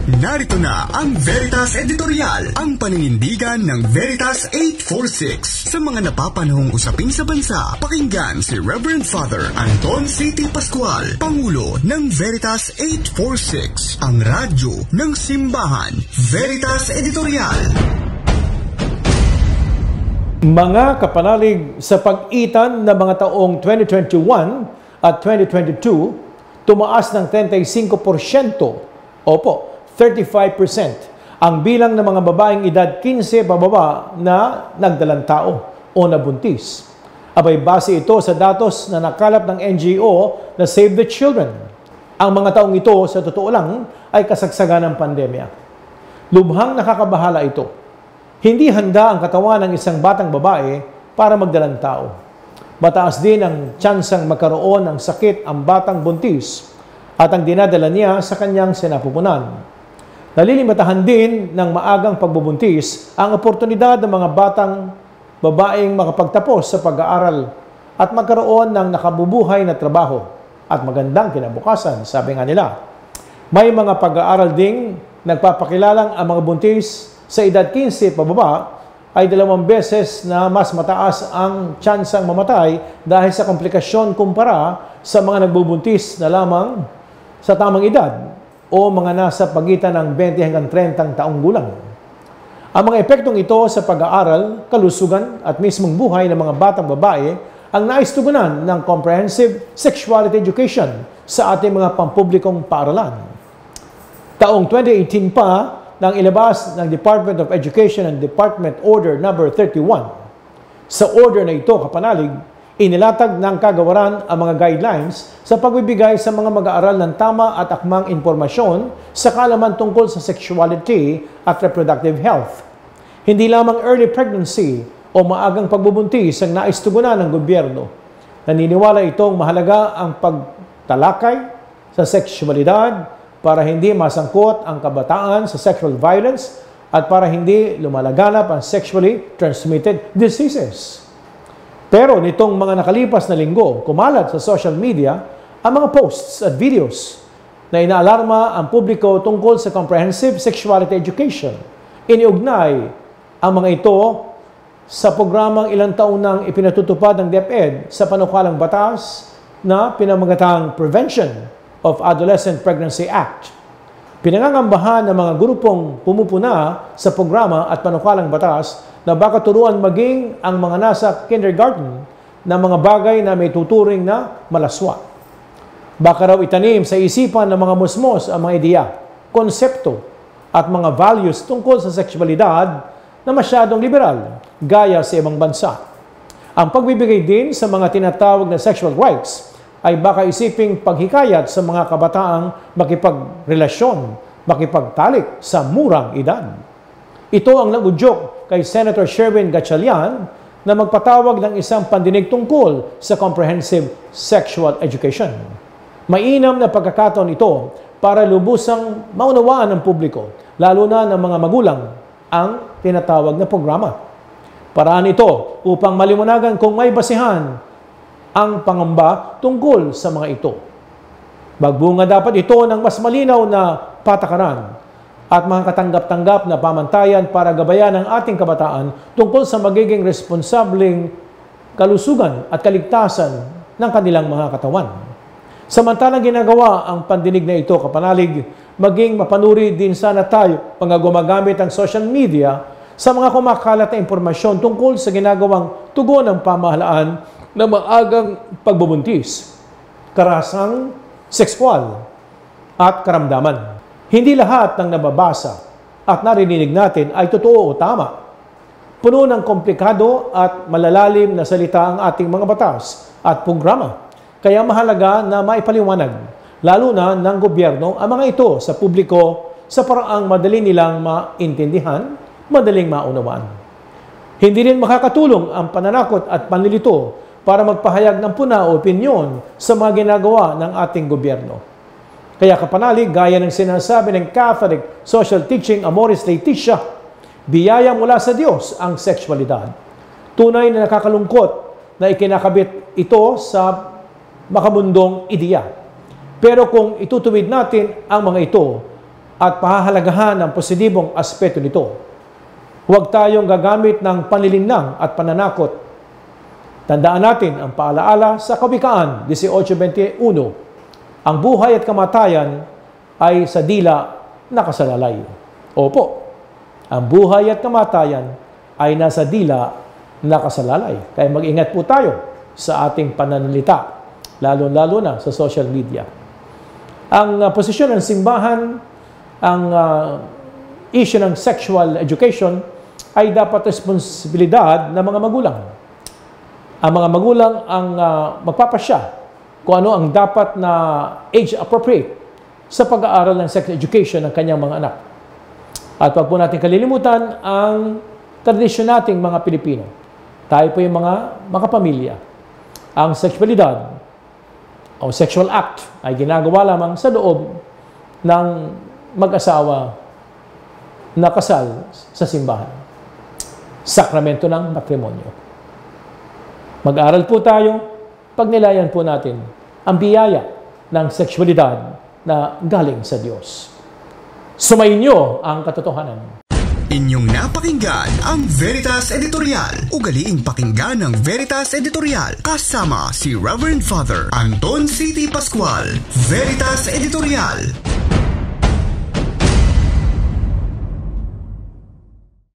Narito na ang Veritas Editorial, ang paninindigan ng Veritas 846 sa mga napapanahong usapin sa bansa. Pakinggan si Reverend Father Anton C.T. Pascual, Pangulo ng Veritas 846, ang radyo ng simbahan. Veritas Editorial. Mga kapanalig, sa pag-itan ng mga taong 2021 at 2022, tumaas ng 35%, opo, 35% ang bilang ng mga babaeng edad 15 pababa na nagdalang tao o nabuntis. Abay, base ito sa datos na nakalap ng NGO na Save the Children. Ang mga taong ito, sa totoo lang, ay kasagsagan ng pandemya. Lubhang nakakabahala ito. Hindi handa ang katawan ng isang batang babae para magdalang tao. Mataas din ang tsansang magkaroon ng sakit ang batang buntis at ang dinadala niya sa kanyang sinapupunan. Nalilimitahan din ng maagang pagbubuntis ang oportunidad ng mga batang babaeng makapagtapos sa pag-aaral at magkaroon ng nakabubuhay na trabaho at magandang kinabukasan, sabi nga nila. May mga pag-aaral ding nagpapakilalang ang mga buntis sa edad 15 pababa ay 2 beses na mas mataas ang tsansang mamatay dahil sa komplikasyon kumpara sa mga nagbubuntis na lamang sa tamang edad o mga nasa pagitan ng 20 hanggang 30 taong gulang. Ang mga epektong ito sa pag-aaral, kalusugan at mismong buhay ng mga batang babae ang naistugunan ng comprehensive sexuality education sa ating mga pampublikong paaralan. Taong 2018 pa nang ilabas ng Department of Education and Department Order No. 31. Sa order na ito, kapanalig, inilatag ng kagawaran ang mga guidelines sa pagbibigay sa mga mag-aaral ng tama at akmang impormasyon sa kaalaman tungkol sa sexuality at reproductive health. Hindi lamang early pregnancy o maagang pagbubuntis ang naistugunan ng gobyerno. Naniniwala itong mahalaga ang pagtalakay sa sexualidad para hindi masangkot ang kabataan sa sexual violence at para hindi lumalaganap ang sexually transmitted diseases. Pero nitong mga nakalipas na linggo, kumalat sa social media ang mga posts at videos na inaalarma ang publiko tungkol sa comprehensive sexuality education. Iniugnay ang mga ito sa programang ilang taon nang ipinatutupad ng DepEd sa panukalang batas na pinamagatang Prevention of Adolescent Pregnancy Act. Pinangangambahan ng mga grupong pumupuna sa programa at panukalang batas na baka turuan maging ang mga nasa kindergarten na mga bagay na may tuturing na malaswa. Baka raw itanim sa isipan ng mga musmos ang mga ideya, konsepto at mga values tungkol sa sexualidad na masyadong liberal, gaya sa ibang bansa. Ang pagbibigay din sa mga tinatawag na sexual rights ay baka isiping paghikayat sa mga kabataang makipagrelasyon, makipagtalik sa murang edad. Ito ang nagudyok kay Senator Sherwin Gatchalian na magpatawag ng isang pandinig tungkol sa comprehensive sexual education. Mainam na pagkakataon ito para lubusang maunawaan ng publiko, lalo na ng mga magulang, ang tinatawag na programa. Paraan ito upang maliwanagan kung may basihan ang pangamba tungkol sa mga ito. Magbunga dapat ito ng mas malinaw na patakaran at mga katanggap-tanggap na pamantayan para gabayan ang ating kabataan tungkol sa magiging responsableng kalusugan at kaligtasan ng kanilang mga katawan. Samantalang ginagawa ang pandinig na ito, kapanalig, maging mapanuri din sana tayo mga gumagamit ng social media sa mga kumakalat na impormasyon tungkol sa ginagawang tugon ng pamahalaan ng maagang pagbubuntis, karasang sexual at karamdaman. Hindi lahat ng nababasa at narinig natin ay totoo o tama. Puno ng komplikado at malalalim na salita ang ating mga batas at programa. Kaya mahalaga na maipaliwanag, lalo na ng gobyerno, ang mga ito sa publiko sa paraang madali nilang maintindihan, madaling maunawaan. Hindi rin makakatulong ang pananakot at panlilito para magpahayag ng puna o opinyon sa mga ginagawa ng ating gobyerno. Kaya kapanalig, gaya ng sinasabi ng Catholic Social Teaching Amoris Laetitia, biyaya mula sa Diyos ang sexualidad. Tunay na nakakalungkot na ikinakabit ito sa makabundong ideya. Pero kung itutuwid natin ang mga ito, at pahahalagahan ang positibong aspeto nito. Huwag tayong gagamit ng panlilinlang at pananakot. Tandaan natin ang paalaala sa Kawikaan 18:21. Ang buhay at kamatayan ay sa dila nakasalalay. Opo, ang buhay at kamatayan ay nasa dila nakasalalay. Kaya mag-ingat po tayo sa ating pananalita, lalo-lalo na sa social media. Ang posisyon ng simbahan, ang issue ng sexual education ay dapat responsibilidad ng mga magulang. Ang mga magulang ang magpapasya kung ano ang dapat na age appropriate sa pag-aaral ng sex education ng kanyang mga anak. At wag po natin kalilimutan ang tradisyon nating mga Pilipino. Tayo po yung mga pamilya. Ang sexualidad o sexual act ay ginagawa lamang sa loob ng mag-asawa na kasal sa simbahan. Sakramento ng matrimonyo. Mag-aral po tayo, pagnilayan po natin ang biyaya ng sexualidad na galing sa Diyos. Sumainyo ang katotohanan. Inyong napakinggan ang Veritas Editorial. Ugaliing pakinggan ng Veritas Editorial kasama si Reverend Father Anton C.T. Pascual. Veritas Editorial.